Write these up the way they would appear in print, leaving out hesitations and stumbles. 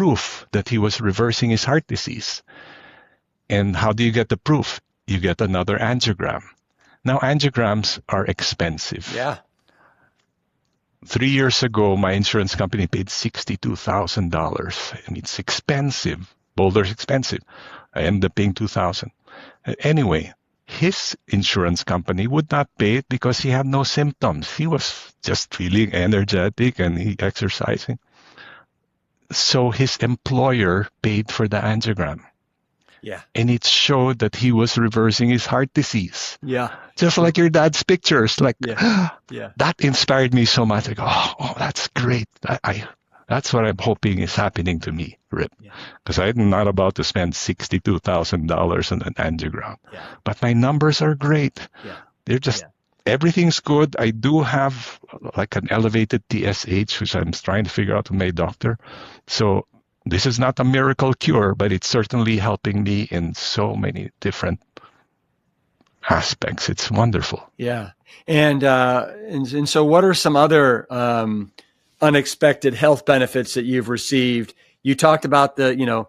proof that he was reversing his heart disease. And how do you get the proof? You get another angiogram. Now, angiograms are expensive. Yeah. 3 years ago, my insurance company paid $62,000. I mean, it's expensive. Boulder's expensive. I ended up paying $2,000. Anyway, his insurance company would not pay it because he had no symptoms. He was just feeling energetic and he exercising. So his employer paid for the angiogram. Yeah. And it showed that he was reversing his heart disease. Yeah. Just like your dad's pictures. Like, Yeah. that inspired me so much. Like, oh, that's great. That's what I'm hoping is happening to me, Rip. Because I'm not about to spend $62,000 on an angiogram. Yeah. But my numbers are great. Yeah. They're just, everything's good. I do have like an elevated TSH, which I'm trying to figure out with my doctor. So this is not a miracle cure, but it's certainly helping me in so many different aspects. It's wonderful. Yeah. And so what are some other unexpected health benefits that you've received? You talked about the,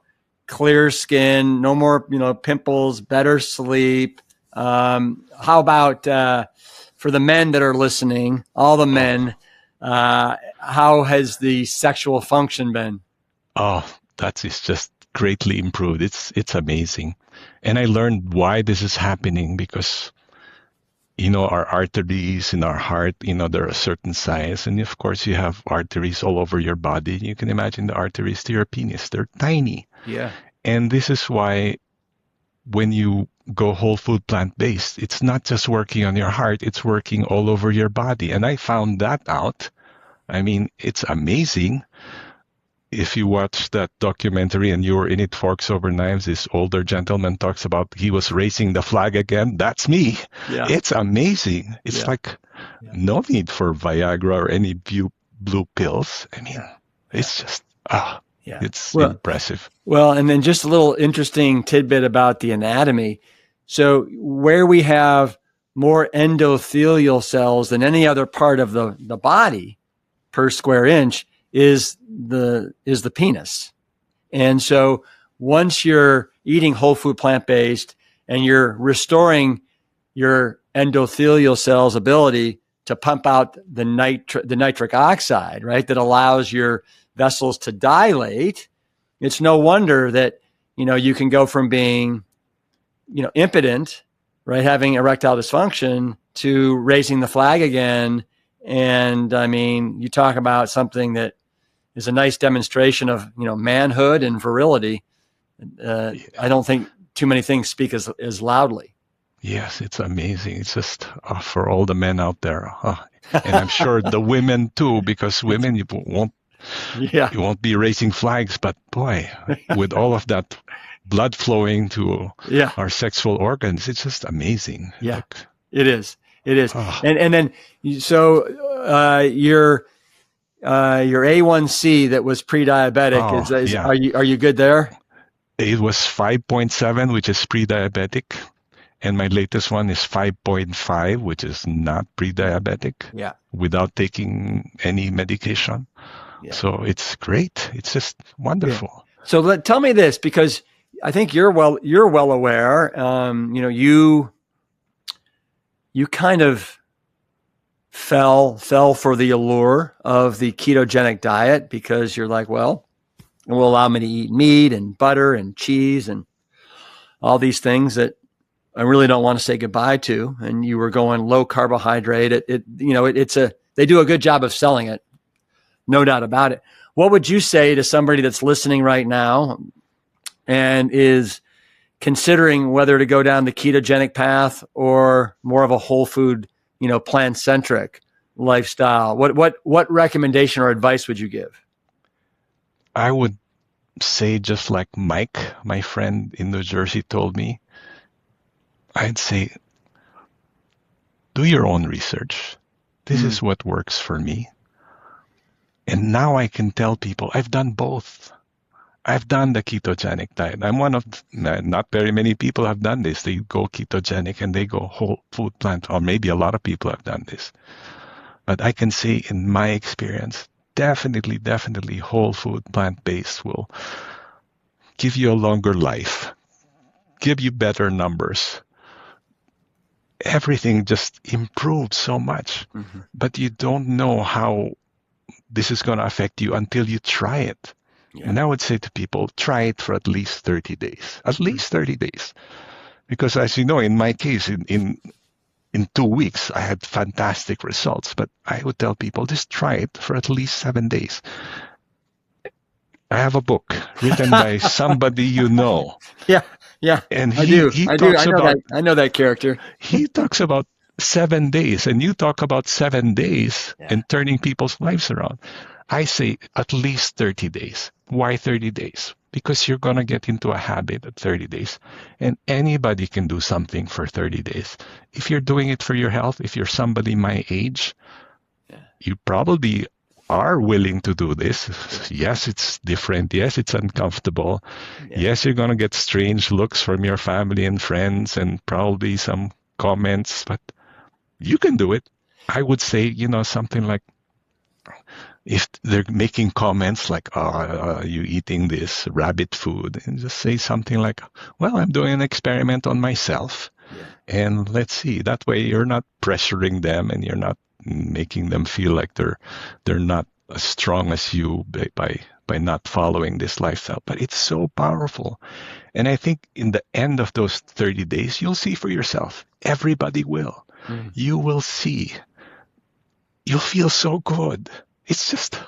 clear skin, no more, pimples, better sleep. How about for the men that are listening, all the men, how has the sexual function been? Oh, that is just greatly improved. It's amazing. And I learned why this is happening because, our arteries in our heart, they're a certain size. And of course, you have arteries all over your body. You can imagine the arteries to your penis. They're tiny. Yeah. And this is why when you go whole food plant-based, it's not just working on your heart, it's working all over your body. And I found that out. I mean, it's amazing. If you watch that documentary and you were in it, Forks Over Knives, this older gentleman talks about he was raising the flag again. That's me. Yeah. It's amazing. It's like no need for Viagra or any blue pills. I mean, it's just, it's impressive. Well, and then just a little interesting tidbit about the anatomy. So where we have more endothelial cells than any other part of the body per square inch is the penis. And so once you're eating whole food plant-based and you're restoring your endothelial cells' ability to pump out the nitric oxide, right, that allows your vessels to dilate, it's no wonder that, you can go from being, impotent, right, having erectile dysfunction to raising the flag again. And I mean, you talk about something that is a nice demonstration of, manhood and virility. I don't think too many things speak as loudly. Yes, it's amazing. It's just for all the men out there. And I'm sure the women too, because women, you won't be raising flags, but boy, with all of that blood flowing to our sexual organs, it's just amazing. Yeah, it is. It is. And then, so your A1C that was pre-diabetic, are you good there? It was 5.7, which is pre-diabetic. And my latest one is 5.5, which is not pre-diabetic. Yeah. Without taking any medication. Yeah. So it's great. It's just wonderful. Yeah. So tell me this, because I think you're well aware. You kind of fell for the allure of the ketogenic diet because you're like, well, it will allow me to eat meat and butter and cheese and all these things that I really don't want to say goodbye to. And you were going low carbohydrate. They do a good job of selling it. No doubt about it. What would you say to somebody that's listening right now and is considering whether to go down the ketogenic path or more of a whole food, plant-centric lifestyle? What recommendation or advice would you give? I would say, just like Mike, my friend in New Jersey, told me, I'd say, do your own research. This is what works for me. And now I can tell people I've done both. I've done the ketogenic diet. I'm one of, not very many people have done this. They go ketogenic and they go whole food plant, or maybe a lot of people have done this. But I can say in my experience, definitely whole food, plant-based will give you a longer life, give you better numbers. Everything just improved so much, Mm-hmm. but you don't know how this is going to affect you until you try it. Yeah. And I would say to people, try it for at least 30 days, at Mm-hmm. least 30 days. Because as you know, in my case, in 2 weeks, I had fantastic results, but I would tell people, just try it for at least 7 days. I have a book written by somebody you know, Yeah, yeah, and I he do. he I do. I talks know about that. I know that character. he talks about 7 days, and you talk about 7 days Yeah. and turning people's lives around. I say at least 30 days. Why 30 days? Because you're going to get into a habit at 30 days. And anybody can do something for 30 days. If you're doing it for your health, if you're somebody my age, Yeah. you probably are willing to do this. Yes, it's different. Yes, it's uncomfortable. Yeah. Yes, you're going to get strange looks from your family and friends and probably some comments, but you can do it. I would say, something like, if they're making comments like, "Oh, are you eating this rabbit food?" and just say something like, "Well, I'm doing an experiment on myself, Yeah. and let's see." That way, you're not pressuring them, and you're not making them feel like they're not as strong as you by not following this lifestyle. But it's so powerful, and I think in the end of those 30 days, you'll see for yourself. Everybody will. Mm. You will see. You'll feel so good. It's just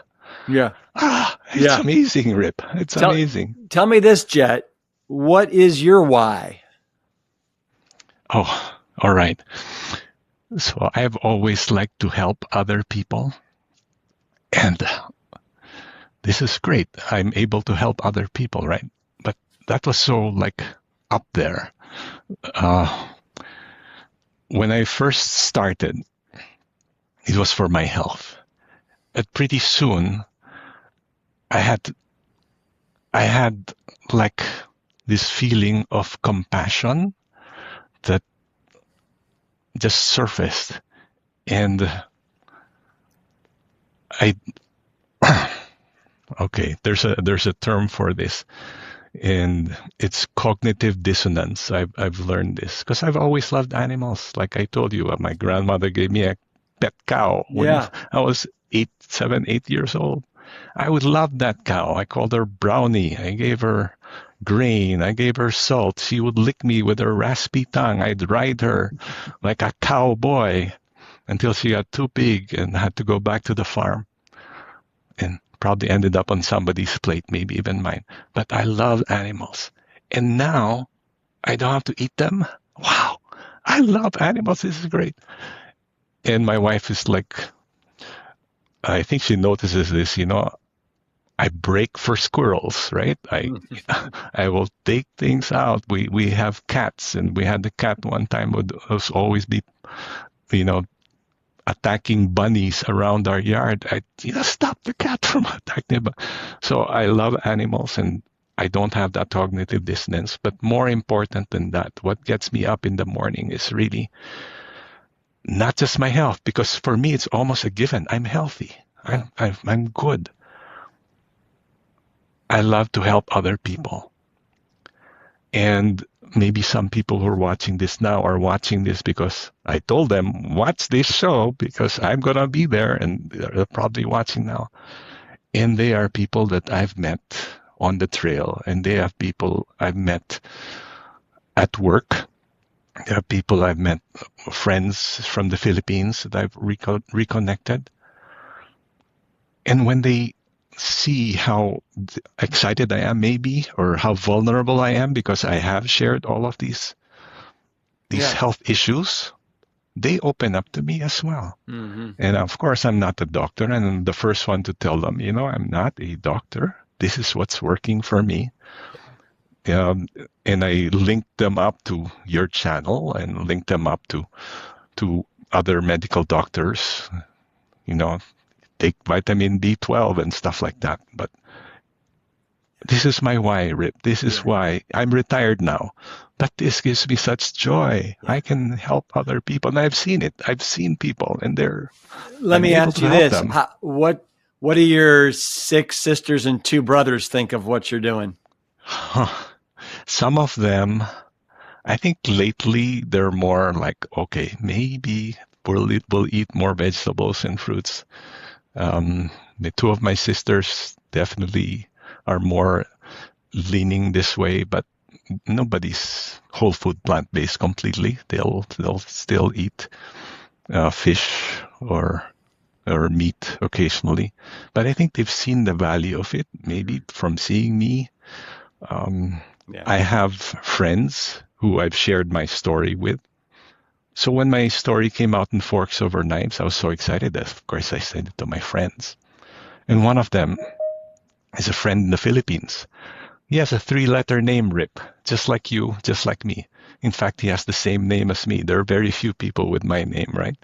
Yeah. it's Yeah. amazing, Rip. It's Tell amazing. tell me this, Jet. What is your why? Oh, all right. So I've always liked to help other people, and this is great. I'm able to help other people, right? But that was so like up there. Uh, when I first started, it was for my health. But pretty soon, I had I had like this feeling of compassion that just surfaced, and I okay, there's a term for this, and it's cognitive dissonance. I've learned this because I've always loved animals. Like I told you, my grandmother gave me a pet cow when Yeah. I was 8 years old. I would love that cow. I called her Brownie. I gave her grain. I gave her salt. She would lick me with her raspy tongue. I'd ride her like a cowboy until she got too big and had to go back to the farm and probably ended up on somebody's plate, maybe even mine. But I love animals. And now I don't have to eat them. Wow. I love animals. This is great. And my wife is like, I think she notices this, I break for squirrels, right? I Mm. I will take things out. We have cats, and we had the cat one time would always be, you know, attacking bunnies around our yard. I stop the cat from attacking. So I love animals, and I don't have that cognitive dissonance. But more important than that, what gets me up in the morning is really not just my health, because for me it's almost a given. I'm healthy. Yeah. I'm good. I love to help other people. And maybe some people who are watching this now are watching this because I told them, watch this show because I'm going to be there, and they're probably watching now. And they are people that I've met on the trail, and they have people I've met at work. There are people I've met, friends from the Philippines that I've reconnected. And when they see how excited I am, maybe, or how vulnerable I am because I have shared all of these Yeah. health issues, they open up to me as well. Mm-hmm. And of course, I'm not a doctor, and I'm the first one to tell them, I'm not a doctor. This is what's working for me. And I link them up to your channel and link them up to other medical doctors, take vitamin B12 and stuff like that. But this is my why, Rip. This is why I'm retired now. But this gives me such joy. Yeah. I can help other people. And I've seen it. I've seen people, and Let I'm me able ask to you help this: them. what What do your 6 sisters and 2 brothers think of what you're doing? Some of them, I think lately they're more like, okay, maybe we'll eat more vegetables and fruits. The two of my sisters definitely are more leaning this way, but nobody's whole food plant based completely. They'll still eat fish or meat occasionally, but I think they've seen the value of it. Maybe from seeing me. Yeah. I have friends who I've shared my story with. So when my story came out in Forks Over Knives, I was so excited that, of course, I sent it to my friends. And one of them is a friend in the Philippines. He has a 3-letter name, Rip, just like you, just like me. In fact, he has the same name as me. There are very few people with my name, right?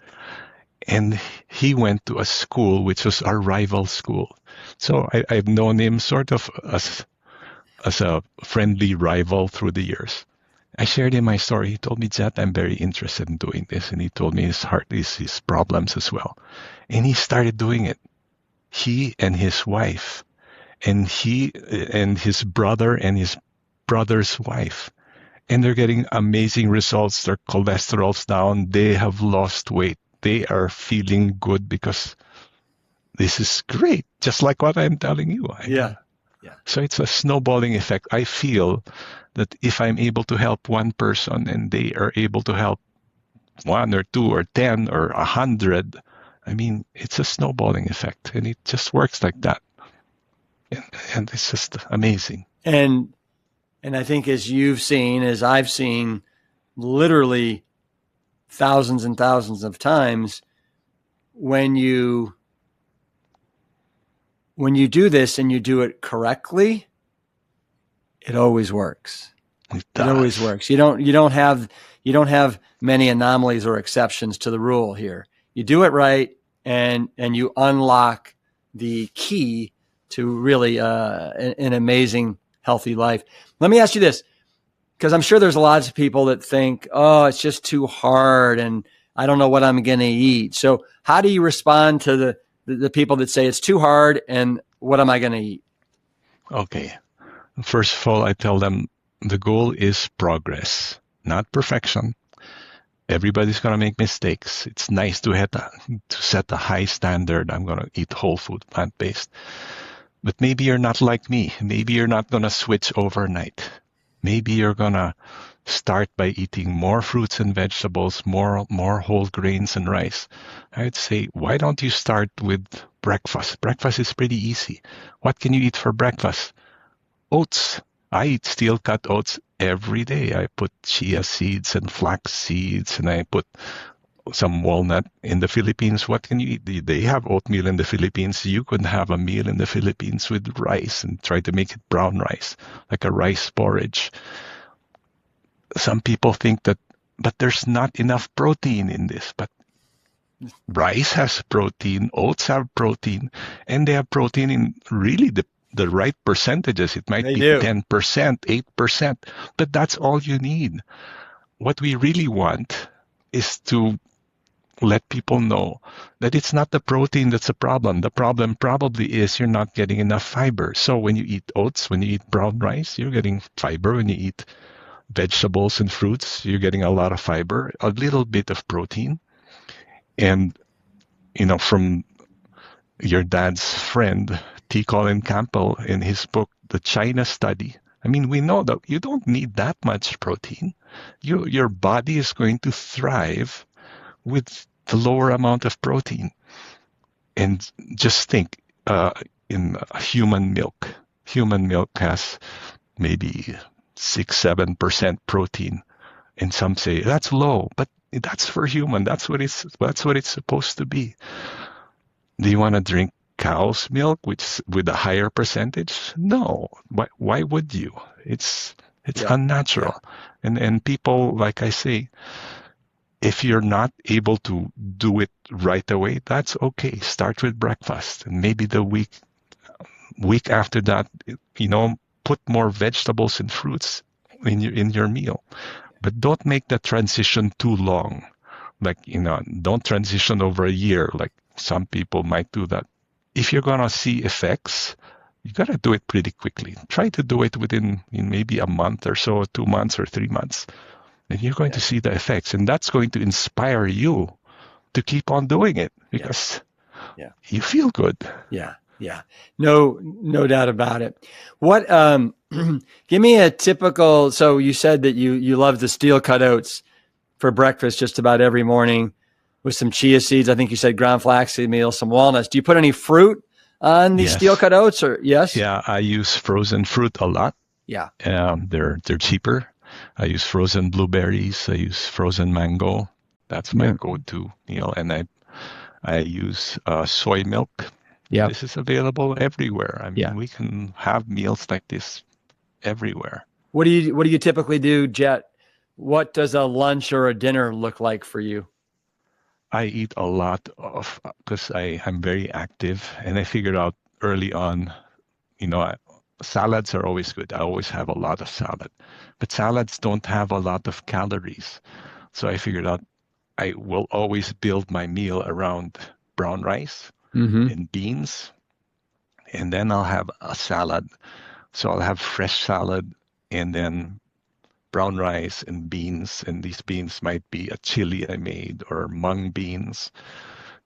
And he went to a school which was our rival school. So I've known him sort of as a friendly rival through the years. I shared him my story. He told me, Jet, I'm very interested in doing this. And he told me his problems as well. And he started doing it. He and his wife, and he and his brother and his brother's wife. And they're getting amazing results. Their cholesterol's down. They have lost weight. They are feeling good because this is great. Just like what I'm telling you. Yeah. Yeah. So it's a snowballing effect. I feel that if I'm able to help one person and they are able to help 1 or 2 or 10 or 100, I mean, it's a snowballing effect, and it just works like that. And it's just amazing. And I think as you've seen, as I've seen, literally thousands and thousands of times, when you do this and you do it correctly, it always works. It It always does. works. You don't have many anomalies or exceptions to the rule here. You do it right, and you unlock the key to really an amazing, healthy life. Let me ask you this, because I'm sure there's lots of people that think, oh, it's just too hard and I don't know what I'm going to eat. So how do you respond to the people that say it's too hard and what am I going to eat? Okay. First of all, I tell them the goal is progress, not perfection. Everybody's going to make mistakes. It's nice to set a high standard. I'm going to eat whole food, plant-based. But maybe you're not like me. Maybe you're not going to switch overnight. Maybe you're going to start by eating more fruits and vegetables, more whole grains and rice. I'd say, why don't you start with breakfast? Breakfast is pretty easy. What can you eat for breakfast? Oats. I eat steel cut oats every day. I put chia seeds and flax seeds, and I put some walnut. In the Philippines, what can you eat? They have oatmeal in the Philippines. You could have a meal in the Philippines with rice and try to make it brown rice, like a rice porridge. Some people think that, but there's not enough protein in this. But rice has protein, oats have protein, and they have protein in really the right percentages. It might They be do. 10%, 8%, but that's all you need. What we really want is to let people know that it's not the protein that's the problem. The problem probably is you're not getting enough fiber. So when you eat oats, when you eat brown rice, you're getting fiber. When you eat vegetables and fruits, you're getting a lot of fiber, a little bit of protein. And, from your dad's friend, T. Colin Campbell, in his book, The China Study, I mean, we know that you don't need that much protein. Your body is going to thrive with the lower amount of protein. And just think, in human milk has maybe 6-7% protein, and some say that's low, but that's for human. That's what it's supposed to be. Do you want to drink cow's milk, which with a higher percentage? No. Why would you? It's Yeah. unnatural. And people, like I say, if you're not able to do it right away, that's okay. Start with breakfast, and maybe the week after that, put more vegetables and fruits in your meal. But don't make the transition too long. Like, don't transition over a year. Like some people might do that. if you're going to see effects, you got to do it pretty quickly. Try to do it within maybe a month or so, 2 months or 3 months, and you're going to see the effects. And that's going to inspire you to keep on doing it because you feel good. Yeah. Yeah. No doubt about it. What, give me a typical, so you said that you love the steel cutouts for breakfast just about every morning with some chia seeds. I think you said ground flaxseed meal, some walnuts. Do you put any fruit on these steel Yes. cutouts or yes? Yeah, I use frozen fruit a lot. Yeah. They're cheaper. I use frozen blueberries. I use frozen mango. That's my go-to meal. And I use soy milk. Yeah. This is available everywhere. I mean, Yeah. we can have meals like this everywhere. What do you typically do, Jet? What does a lunch or a dinner look like for you? I eat a lot of because I'm very active, and I figured out early on, salads are always good. I always have a lot of salad, but salads don't have a lot of calories. So I figured out I will always build my meal around brown rice and beans, and then I'll have a salad. So I'll have fresh salad and then brown rice and beans. And these beans might be a chili I made or mung beans.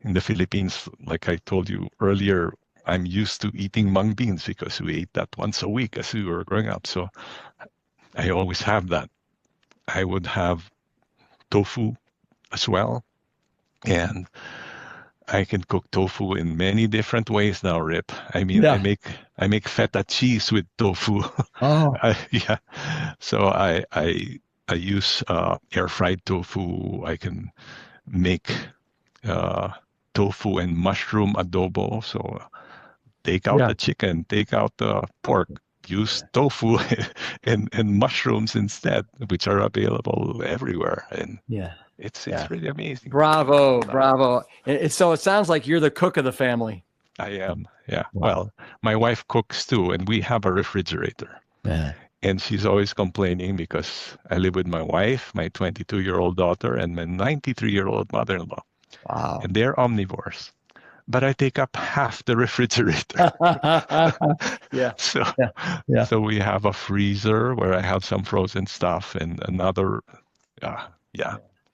In the Philippines, like I told you earlier, I'm used to eating mung beans because we ate that once a week as we were growing up. So I always have that. I would have tofu as well. And I can cook tofu in many different ways now, Rip. I mean, I make feta cheese with tofu. Oh. Yeah. So I use air fried tofu. I can make uh, tofu and mushroom adobo. So take out the chicken, take out the pork, use tofu and mushrooms instead, which are available everywhere. And it's really amazing. Bravo. So it sounds like you're the cook of the family. I am. Yeah. Well, my wife cooks too, and we have a refrigerator. And she's always complaining because I live with my wife, my 22-year-old daughter, and my 93-year-old mother-in-law. Wow. And they're omnivores. But I take up half the refrigerator. So we have a freezer where I have some frozen stuff and another.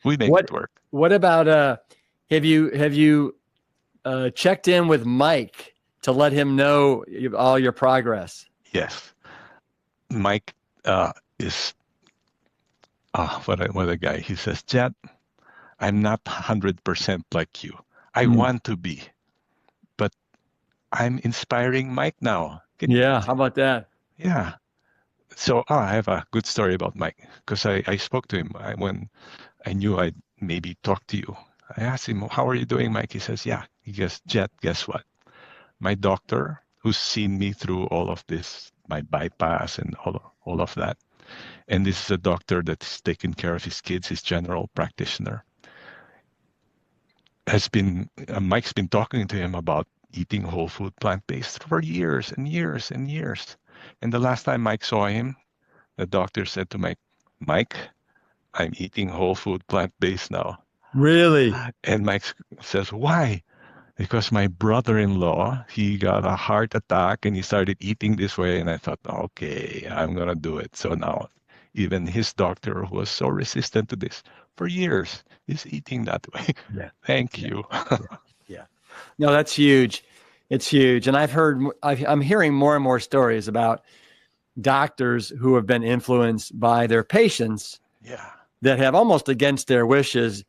We make it work. What about have you checked in with Mike to let him know all your progress? Yes. Mike is what a guy. He says, Jet, I'm not 100% like you. I want to be, but I'm inspiring Mike now. How about that? Yeah. So I have a good story about Mike because I spoke to him when I knew I'd maybe talk to you. I asked him, how are you doing, Mike? He says, yeah. He goes, Jet, guess what? My doctor, who's seen me through all of this, my bypass and all of that, and this is a doctor that's taken care of his kids, his general practitioner, Mike's been talking to him about eating whole food plant-based for years and years and years. And the last time Mike saw him, the doctor said to Mike, I'm eating whole food plant-based now. Really? And Mike says, why? Because my brother-in-law, he got a heart attack and he started eating this way. And I thought, okay, I'm going to do it. So now even his doctor, who was so resistant to this for years, is eating that way. Thank you. No, that's huge. It's huge. And I'm hearing more and more stories about doctors who have been influenced by their patients that have almost against their wishes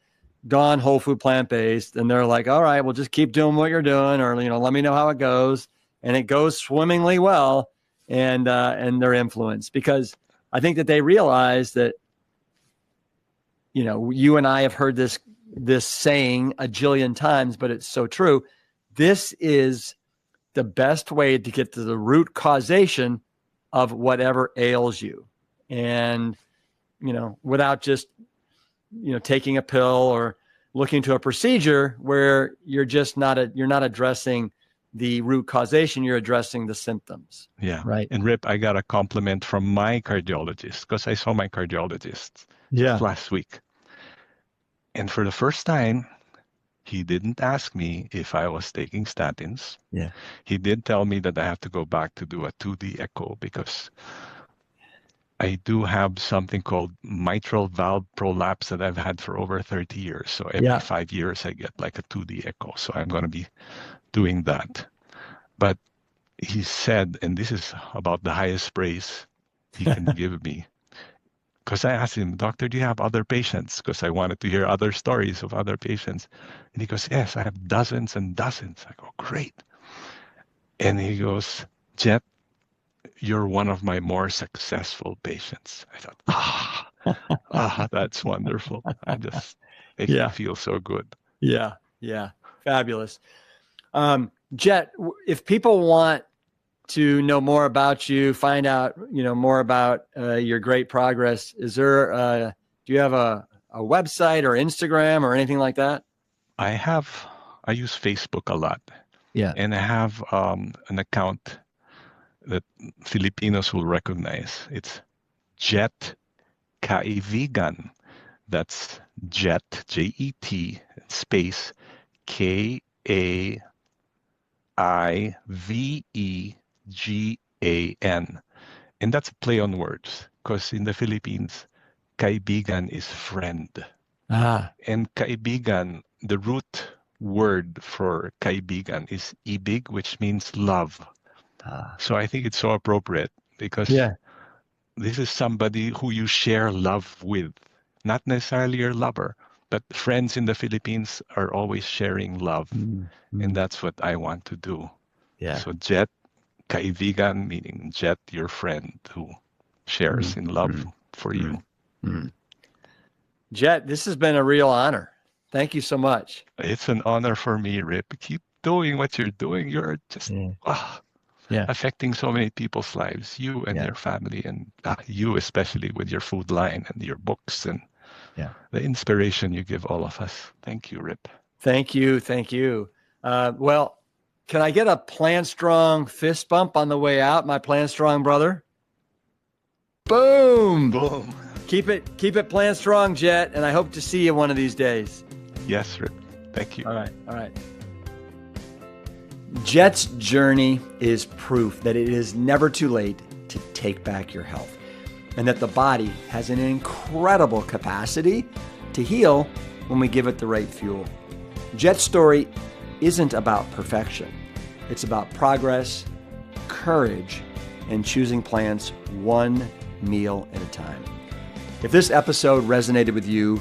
gone whole food plant-based, and they're like, all right, well, just keep doing what you're doing, or let me know how it goes, and it goes swimmingly well, and they're influenced because I think that they realize that you and I have heard this saying a jillion times, but it's so true. This is the best way to get to the root causation of whatever ails you, and without just taking a pill or looking to a procedure where you're not addressing the root causation, you're addressing the symptoms. Yeah. Right. And Rip, I got a compliment from my cardiologist because I saw my cardiologist just last week. And for the first time, He didn't ask me if I was taking statins. Yeah. He did tell me that I have to go back to do a 2D echo because I do have something called mitral valve prolapse that I've had for over 30 years. So every Yeah. 5 years I get like a 2D echo. So I'm going to be doing that. But he said, and this is about the highest praise he can give me, because I asked him, Doctor, do you have other patients? Because I wanted to hear other stories of other patients. And he goes, yes, I have dozens and dozens. I go, great. And he goes, Jet, you're one of my more successful patients. I thought, that's wonderful. It makes me feel so good. Yeah. Fabulous. Jet, if people want to know more about you, find out, more about your great progress, is there, do you have a website or Instagram or anything like that? I use Facebook a lot. Yeah. And I have an account that Filipinos will recognize. It's Jet Kaibigan. That's Jet, Jet, space Kaivegan. And that's a play on words because in the Philippines, kaibigan is friend. And kaibigan, the root word for kaibigan is ibig, which means love. So I think it's so appropriate because this is somebody who you share love with, not necessarily your lover, but friends in the Philippines are always sharing love. And that's what I want to do. Yeah. So Jet, kaibigan, meaning Jet, your friend who shares in love for you. Jet, this has been a real honor. Thank you so much. It's an honor for me, Rip. Keep doing what you're doing. You're just affecting so many people's lives, you and your family, and you especially with your food line and your books and the inspiration you give all of us. Thank you, Rip. Thank you. Well, can I get a Plant Strong fist bump on the way out, my Plant Strong brother? Boom. Boom. Keep it Plant Strong, Jet, and I hope to see you one of these days. Yes, Rip. Thank you. All right. Jet's journey is proof that it is never too late to take back your health, and that the body has an incredible capacity to heal when we give it the right fuel. Jet's story isn't about perfection. It's about progress, courage, and choosing plants one meal at a time. If this episode resonated with you,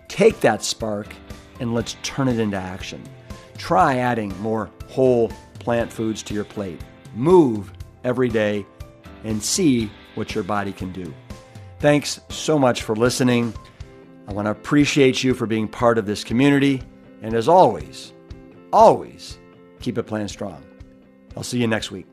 take that spark and let's turn it into action. Try adding more whole plant foods to your plate. Move every day and see what your body can do. Thanks so much for listening. I want to appreciate you for being part of this community. And as always, keep it plant strong. I'll see you next week.